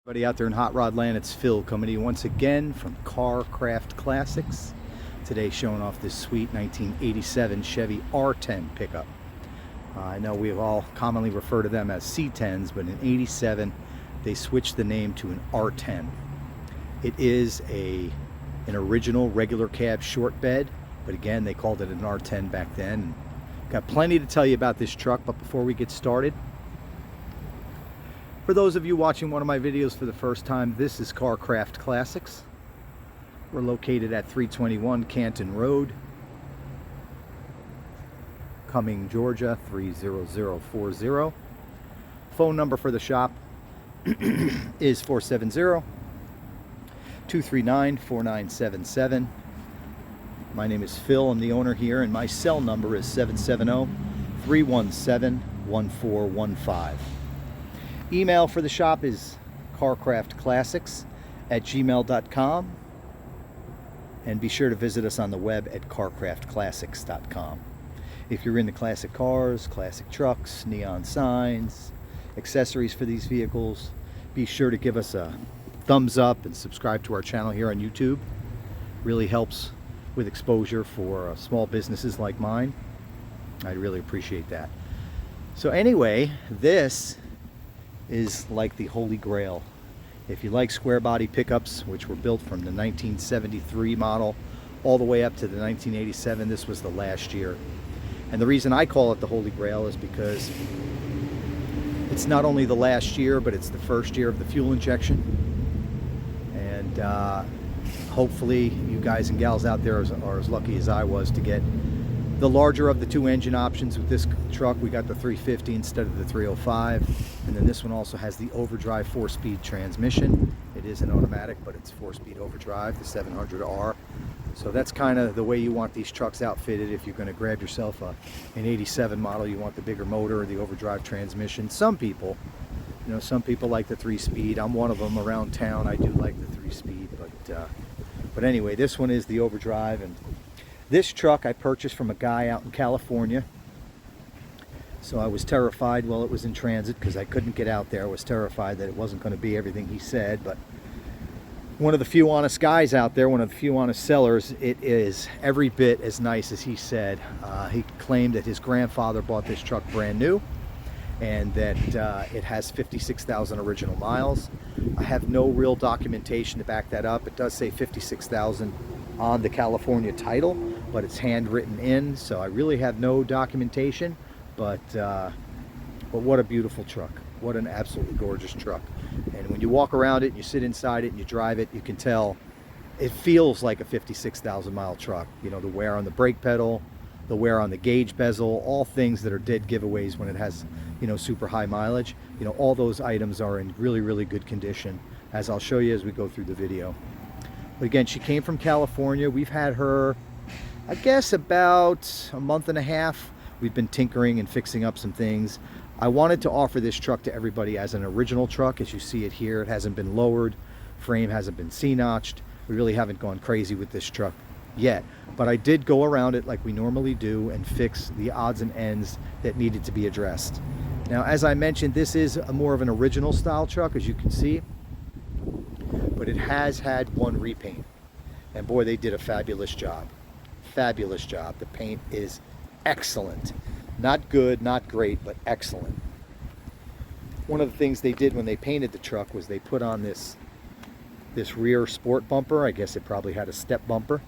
Everybody out there in Hot Rod Land, it's Phil coming to you once again from Carcraft Classics. Today showing off this sweet 1987 Chevy R10 pickup. I know we all commonly refer to them as C10s, but in '87 they switched the name to an R10. It is an original regular cab short bed, but again they called it an R10 back then. Got plenty to tell you about this truck, but before we get started, for those of you watching one of my videos for the first time, this is Carcraft Classics. We're located at 321 Canton Road, Cumming, Georgia 30040. Phone number for the shop is 470-239-4977. My name is Phil, I'm the owner here, and my cell number is 770-317-1415. Email for the shop is carcraftclassics@gmail.com, and be sure to visit us on the web at carcraftclassics.com. If you're into classic cars, classic trucks, neon signs, accessories for these vehicles, be sure to give us a thumbs up and subscribe to our channel here on YouTube. Really helps with exposure for small businesses like mine. I'd really appreciate that. So anyway, this is like the holy grail. If you like square body pickups, which were built from the 1973 model all the way up to the 1987, this was the last year. And the reason I call it the holy grail is because it's not only the last year, but it's the first year of the fuel injection. And hopefully you guys and gals out there are as lucky as I was to get the larger of the two engine options. With this truck, we got the 350 instead of the 305. And then this one also has the overdrive 4-speed transmission. It is an automatic, but it's 4-speed overdrive, the 700R. So that's kind of the way you want these trucks outfitted. If you're going to grab yourself an '87 model, you want the bigger motor or the overdrive transmission. Some people like the 3-speed. I'm one of them. Around town, I do like the 3-speed, but anyway, this one is the overdrive. And this truck I purchased from a guy out in California. So I was terrified while it was in transit because I couldn't get out there. I was terrified that it wasn't going to be everything he said, but one of the few honest guys out there, one of the few honest sellers, it is every bit as nice as he said. He claimed that his grandfather bought this truck brand new and that it has 56,000 original miles. I have no real documentation to back that up. It does say 56,000 on the California title, but it's handwritten in, so I really have no documentation. But what a beautiful truck. What an absolutely gorgeous truck. And when you walk around it and you sit inside it and you drive it, you can tell it feels like a 56,000 mile truck. You know, the wear on the brake pedal, the wear on the gauge bezel, all things that are dead giveaways when it has, super high mileage. All those items are in really, really good condition, as I'll show you as we go through the video. But again, she came from California. We've had her, I guess, about a month and a half. We've been tinkering and fixing up some things. I wanted to offer this truck to everybody as an original truck. As you see it here, it hasn't been lowered, frame hasn't been C-notched. We really haven't gone crazy with this truck yet, but I did go around it like we normally do and fix the odds and ends that needed to be addressed. Now, as I mentioned, this is a more of an original style truck, as you can see, but it has had one repaint, and boy, they did a fabulous job. Fabulous job. The paint is excellent. Not good, not great, but excellent. One of the things they did when they painted the truck was they put on this rear sport bumper. I guess it probably had a step bumper,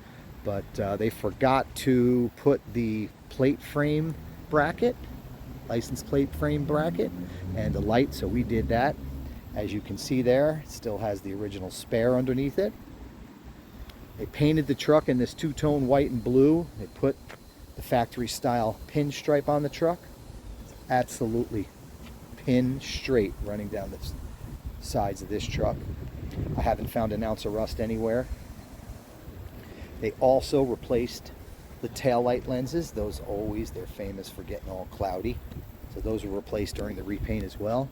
but they forgot to put the plate frame bracket, license plate frame bracket, and the light, so we did that. As you can see there, it still has the original spare underneath it. They painted the truck in this two-tone white and blue. They put the factory style pin stripe on the truck. It's absolutely pin straight running down the sides of this truck. I haven't found an ounce of rust anywhere. They also replaced the tail light lenses. Those they're famous for getting all cloudy. So those were replaced during the repaint as well.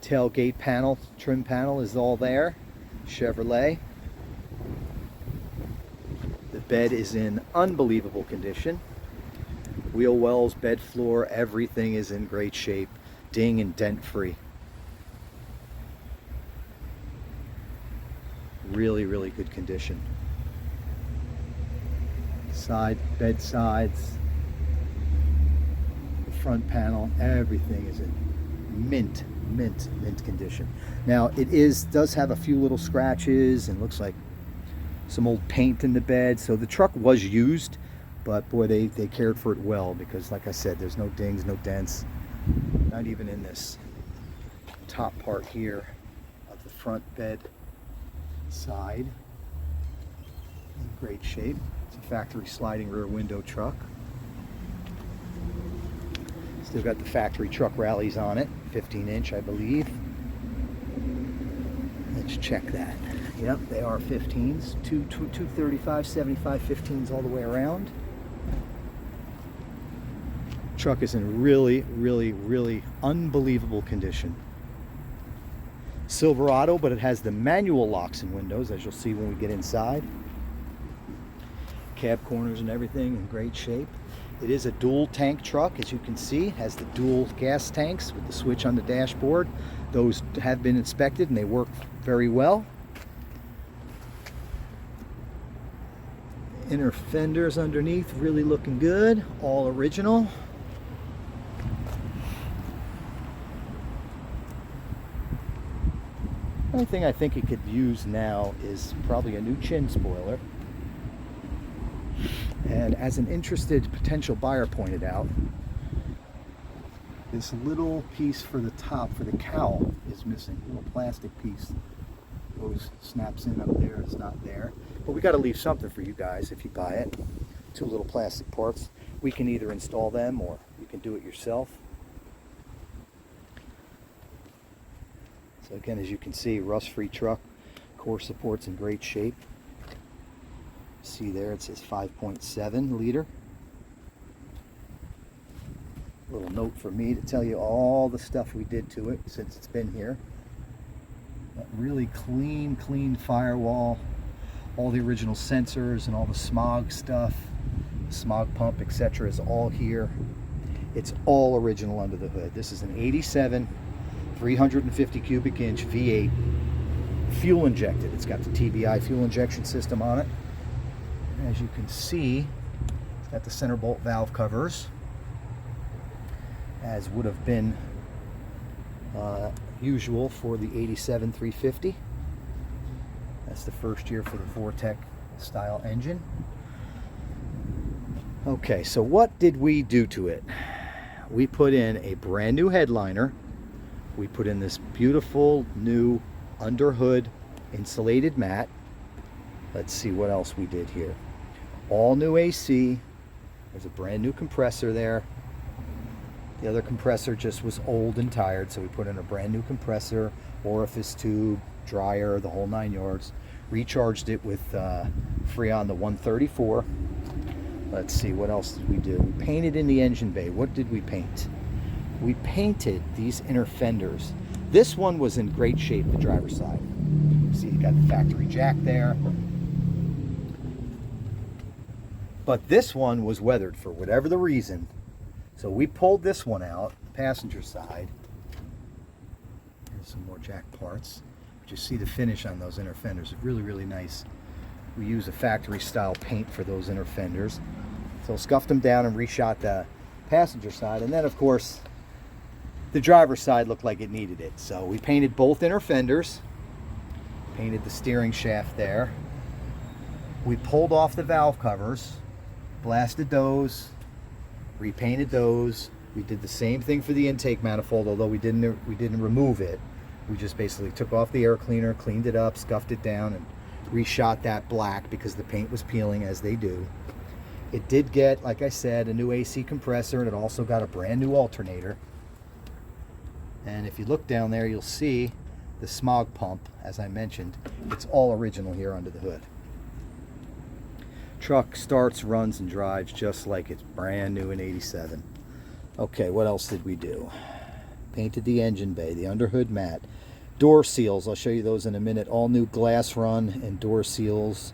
Tailgate panel, trim panel is all there. Chevrolet. The bed is in unbelievable condition. Wheel wells, bed floor, everything is in great shape. Ding and dent free. really, really good condition. Side bed sides, the front panel, everything is in mint condition. Now it does have a few little scratches and looks like some old paint in the bed, so the truck was used, but boy, they cared for it well, because like I said, there's no dings, no dents, not even in this top part here of the front bed side. In great shape. It's a factory sliding rear window truck. Still got the factory truck rallies on it, 15-inch, I believe. Let's check that. Yep, they are 15s, 235, 75, 15s all the way around. Truck is in really, really, really unbelievable condition. Silverado, but it has the manual locks and windows, as you'll see when we get inside. Cab corners and everything in great shape. It is a dual tank truck, as you can see. It has the dual gas tanks with the switch on the dashboard. Those have been inspected and they work very well. Inner fenders underneath, really looking good, all original. The only thing I think it could use now is probably a new chin spoiler. And as an interested potential buyer pointed out, this little piece for the top, for the cowl, is missing. A little plastic piece goes, snaps in up there, it's not there. But we got to leave something for you guys if you buy it. Two little plastic parts. We can either install them or you can do it yourself. So again, as you can see, rust-free truck, core support's in great shape. See there, it says 5.7 liter. Little note for me to tell you all the stuff we did to it since it's been here. That really clean firewall, all the original sensors and all the smog stuff, the smog pump, etc. is all here. It's all original under the hood. This is an 87 350 cubic inch V8, fuel injected. It's got the TBI fuel injection system on it. As you can see, it's got the center bolt valve covers, as would have been usual for the 87 350. That's the first year for the Vortec style engine. Okay, so what did we do to it? We put in a brand new headliner. We put in this beautiful new under hood insulated mat. Let's see what else we did here. All new AC. There's a brand new compressor there. The other compressor just was old and tired, so we put in a brand new compressor, orifice tube, dryer, the whole 9 yards. Recharged it with Freon the 134. Let's see, what else did we do? We painted in the engine bay. What did we paint? We painted these inner fenders. This one was in great shape, the driver's side. See, you got the factory jack there. But this one was weathered for whatever the reason. So we pulled this one out, passenger side. Here's some more jack parts. But you see the finish on those inner fenders. It's really, really nice. We use a factory style paint for those inner fenders. So scuffed them down and reshot the passenger side. And then of course, the driver's side looked like it needed it. So we painted both inner fenders. Painted the steering shaft there. We pulled off the valve covers. Blasted those, repainted those. We did the same thing for the intake manifold, although we didn't remove it. We just basically took off the air cleaner, cleaned it up, scuffed it down, and reshot that black because the paint was peeling, as they do. It did get, like I said, a new AC compressor, and it also got a brand new alternator. And if you look down there, you'll see the smog pump, as I mentioned. It's all original here under the hood. Truck starts, runs, and drives just like it's brand new in 87. Okay, what else did we do? Painted the engine bay, the underhood mat. Door seals, I'll show you those in a minute. All new glass run and door seals.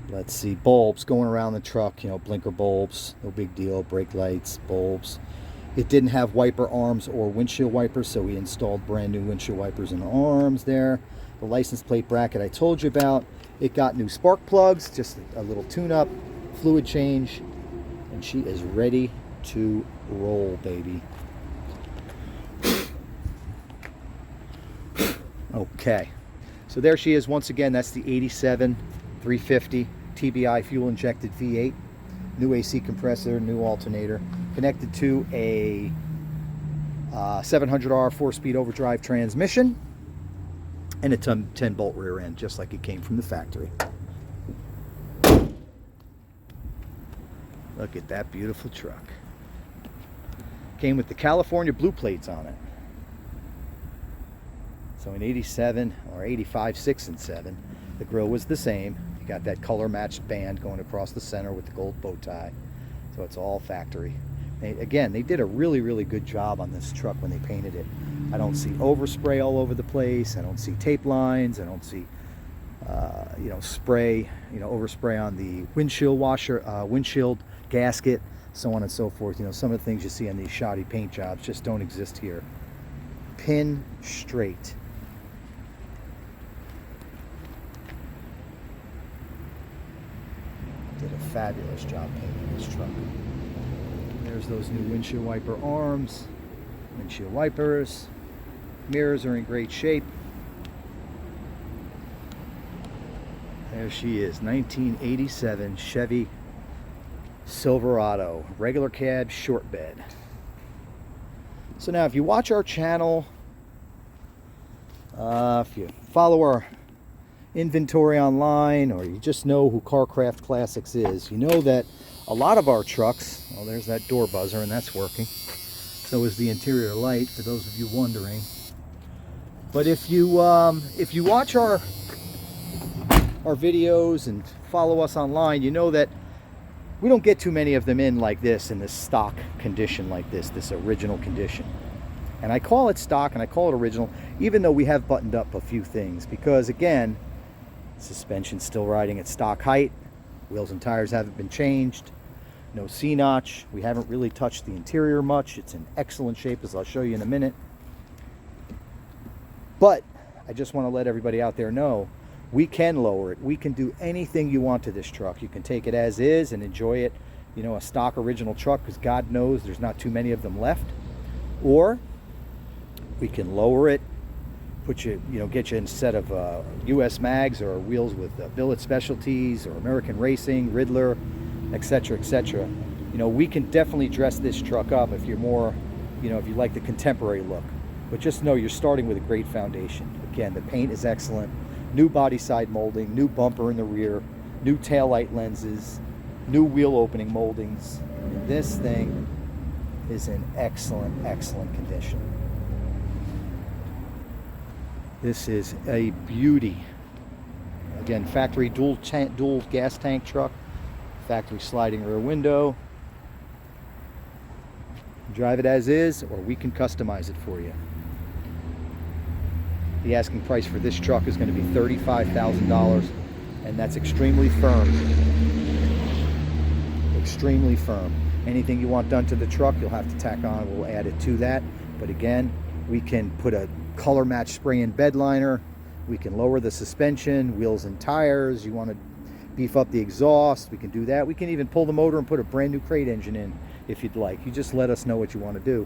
Let's see, bulbs going around the truck, you know, blinker bulbs, no big deal. Brake lights, bulbs. It didn't have wiper arms or windshield wipers, so we installed brand new windshield wipers and arms there. The license plate bracket I told you about. It got new spark plugs, just a little tune-up, fluid change, and she is ready to roll, baby. Okay, so there she is once again. That's the 87 350 TBI fuel injected V8. New AC compressor, new alternator, connected to a 700R 4-speed overdrive transmission, and a 10-bolt rear end, just like it came from the factory. Look at that beautiful truck. Came with the California blue plates on it. So in 87 or 85, 6 and 7, the grille was the same. You got that color matched band going across the center with the gold bow tie. So it's all factory. Again, they did a really, really good job on this truck when they painted it. I don't see overspray all over the place. I don't see tape lines. I don't see, spray, overspray on the windshield washer, windshield gasket, so on and so forth. Some of the things you see on these shoddy paint jobs just don't exist here. Pin straight. Did a fabulous job painting this truck. There's those new windshield wiper arms, windshield wipers. Mirrors are in great shape. There she is, 1987 Chevy Silverado, regular cab, short bed. So now if you watch our channel, if you follow our inventory online, or you just know who Carcraft Classics is, you know that a lot of our trucks, well, there's that door buzzer and that's working. So is the interior light, for those of you wondering. But if you watch our videos and follow us online, you know that we don't get too many of them in like this, in this stock condition like this original condition. And I call it stock and I call it original, even though we have buttoned up a few things, because again, suspension's still riding at stock height, wheels and tires haven't been changed, no C-notch, we haven't really touched the interior much, it's in excellent shape, as I'll show you in a minute. But I just want to let everybody out there know, we can lower it. We can do anything you want to this truck. You can take it as is and enjoy it, a stock original truck, because God knows there's not too many of them left. Or we can lower it, put you, get you instead of US mags or wheels with billet specialties or American Racing, Riddler, etc., etc. We can definitely dress this truck up if you're more, if you like the contemporary look. But just know you're starting with a great foundation. Again, the paint is excellent. New body side molding, new bumper in the rear, new taillight lenses, new wheel opening moldings. And this thing is in excellent, excellent condition. This is a beauty. Again, factory dual gas tank truck, factory sliding rear window. Drive it as is, or we can customize it for you. The asking price for this truck is going to be $35,000, and that's extremely firm. Extremely firm. Anything you want done to the truck, you'll have to tack on. We'll add it to that. But again, we can put a color match spray in bed liner. We can lower the suspension, wheels and tires. You want to beef up the exhaust, we can do that. We can even pull the motor and put a brand new crate engine in if you'd like. You just let us know what you want to do.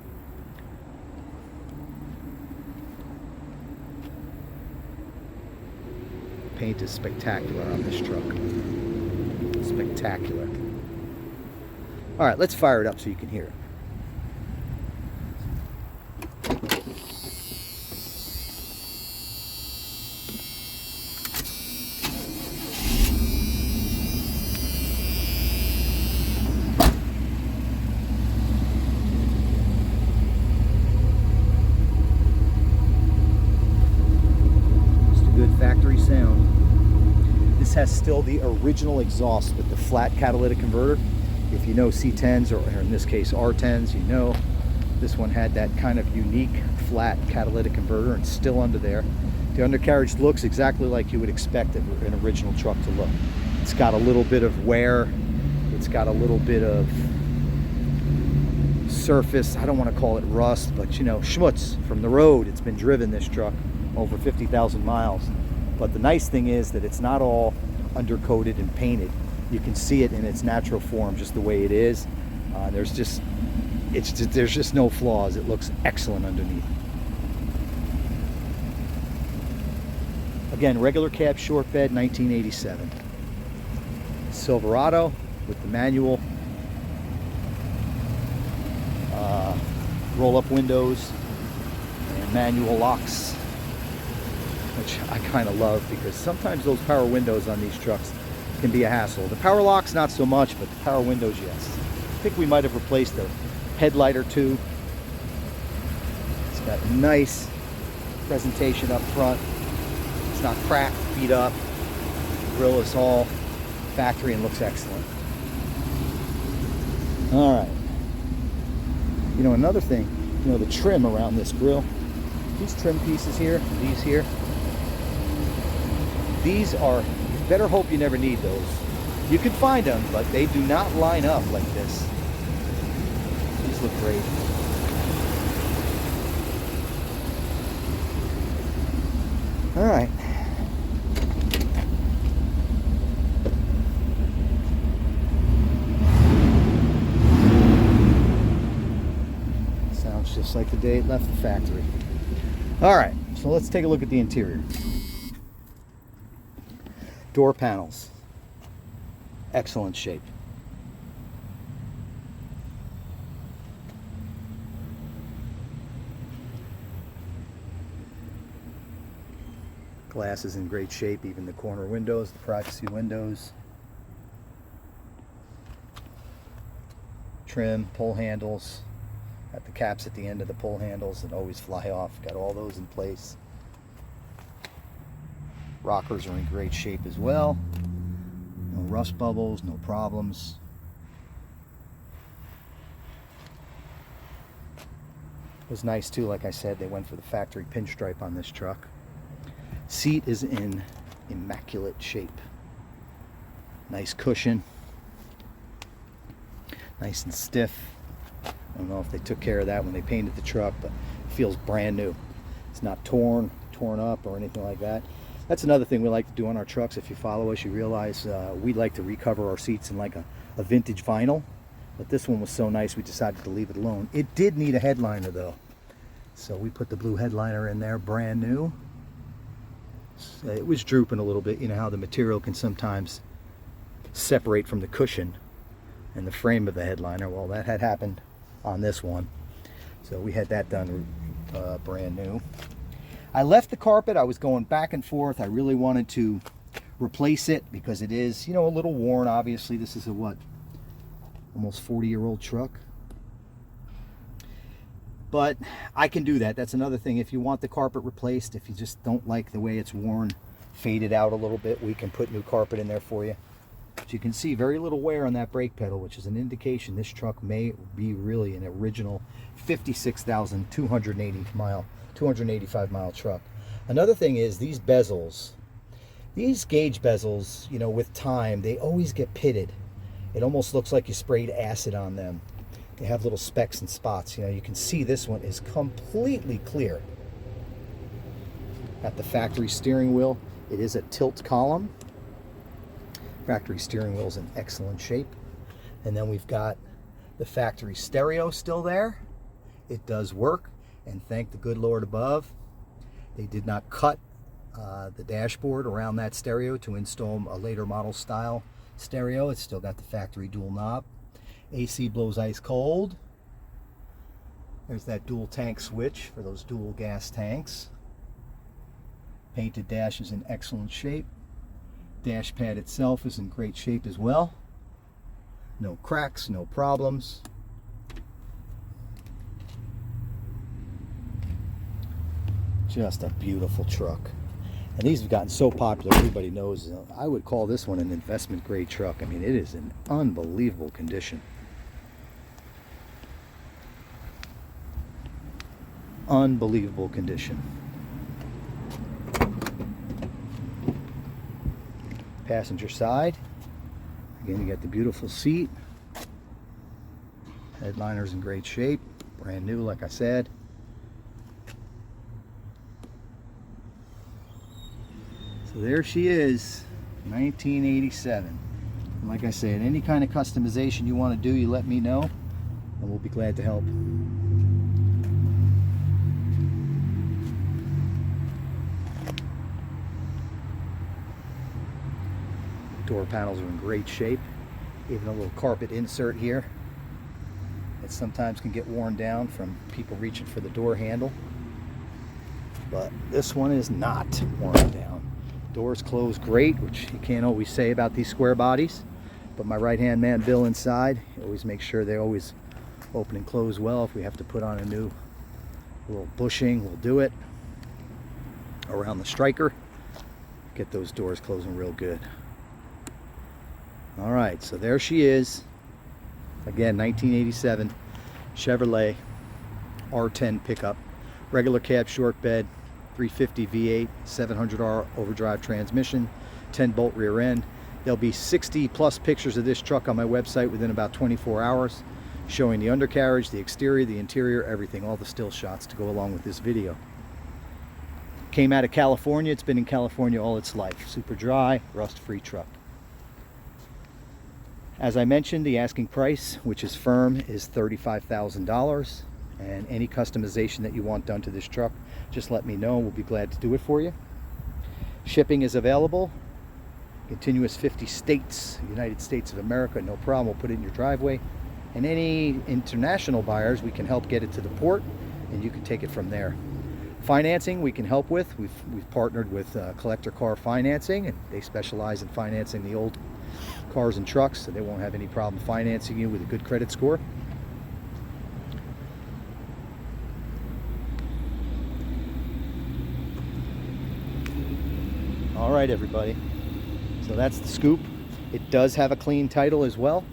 Paint is spectacular on this truck. Spectacular. All right, let's fire it up so you can hear it. Factory sound. This has still the original exhaust with the flat catalytic converter. If you know C10s, or in this case R10s, you know this one had that kind of unique flat catalytic converter, and still under there. The undercarriage looks exactly like you would expect an original truck to look. It's got a little bit of wear, it's got a little bit of surface, I don't want to call it rust, but you know, schmutz from the road. It's been driven, this truck, over 50,000 miles. But the nice thing is that it's not all undercoated and painted. You can see it in its natural form, just the way it is. There's just no flaws. It looks excellent underneath. Again, regular cab short bed, 1987. Silverado with the manual roll-up windows and manual locks, which I kind of love because sometimes those power windows on these trucks can be a hassle. The power locks, not so much, but the power windows, yes. I think we might have replaced a headlight or two. It's got a nice presentation up front. It's not cracked, beat up. The grill is all factory and looks excellent. All right. You know, another thing, you know, the trim around this grill, these trim pieces here, these are, you better hope you never need those. You can find them, but they do not line up like this. These look great. All right. Sounds just like the day it left the factory. All right, so let's take a look at the interior. Door panels, excellent shape. Glass is in great shape, even the corner windows, the privacy windows. Trim, pull handles. Got the caps at the end of the pull handles that always fly off. Got all those in place. Rockers are in great shape as well. No rust bubbles, no problems. It was nice too, like I said, they went for the factory pinstripe on this truck. Seat is in immaculate shape. Nice cushion. Nice and stiff. I don't know if they took care of that when they painted the truck, but it feels brand new. It's not torn up or anything like that. That's another thing we like to do on our trucks. If you follow us, you realize we like to recover our seats in like a vintage vinyl. But this one was so nice, we decided to leave it alone. It did need a headliner though. So we put the blue headliner in there, brand new. It was drooping a little bit. You know how the material can sometimes separate from the cushion and the frame of the headliner. Well, that had happened on this one. So we had that done brand new. I left the carpet. I was going back and forth. I really wanted to replace it because it is, you know, a little worn. Obviously, this is a what? Almost 40-year-old truck. But I can do that. That's another thing. If you want the carpet replaced, if you just don't like the way it's worn, faded out a little bit, we can put new carpet in there for you. But you can see very little wear on that brake pedal, which is an indication this truck may be really an original 285 mile truck. Another thing is these bezels, these gauge bezels, you know, with time, they always get pitted. It almost looks like you sprayed acid on them. They have little specks and spots. You know, you can see this one is completely clear. Got the factory steering wheel. It is a tilt column. Factory steering wheel is in excellent shape. And then we've got the factory stereo still there. It does work, and thank the good Lord above, they did not cut the dashboard around that stereo to install a later model style stereo. It's still got the factory dual knob. AC blows ice cold. There's that dual tank switch for those dual gas tanks. Painted dash is in excellent shape. Dash pad itself is in great shape as well. No cracks, no problems. Just a beautiful truck. And these have gotten so popular, everybody knows. I would call this one an investment grade truck. I mean, it is in unbelievable condition. Unbelievable condition. Passenger side. Again, you got the beautiful seat. Headliner's in great shape, brand new like I said. So there she is, 1987. And like I said, any kind of customization you want to do, you let me know, and we'll be glad to help. Door panels are in great shape. Even a little carpet insert here that sometimes can get worn down from people reaching for the door handle. But this one is not worn down. Doors close great, which you can't always say about these square bodies. But my right-hand man Bill inside, he always makes sure they always open and close well. If we have to put on a new little bushing, we'll do it around the striker. Get those doors closing real good. All right, so there she is. Again, 1987 Chevrolet R10 pickup. Regular cab, short bed, 350 V8, 700R overdrive transmission, 10-bolt rear end. There'll be 60 plus pictures of this truck on my website within about 24 hours, showing the undercarriage, the exterior, the interior, everything, all the still shots to go along with this video. Came out of California. It's been in California all its life. Super dry, rust-free truck. As I mentioned, the asking price, which is firm, is $35,000. And any customization that you want done to this truck, just let me know. We'll be glad to do it for you. Shipping is available. Continuous 50 states, United States of America, no problem. We'll put it in your driveway. And any international buyers, we can help get it to the port, and you can take it from there. Financing, we can help with. We've partnered with Collector Car Financing, and they specialize in financing the old cars and trucks, so they won't have any problem financing you with a good credit score. All right, everybody. So that's the scoop. It does have a clean title as well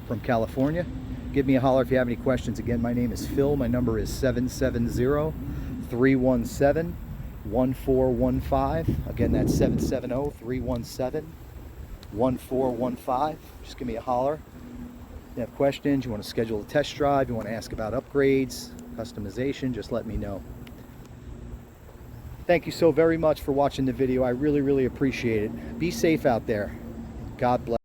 from California. Give me a holler if you have any questions. Again, my name is Phil. My number is 770-317-1415. Again, that's 770-317-1415. Just give me a holler. If you have questions, you want to schedule a test drive, you want to ask about upgrades, customization, just let me know. Thank you so very much for watching the video. I really, really appreciate it. Be safe out there. God bless.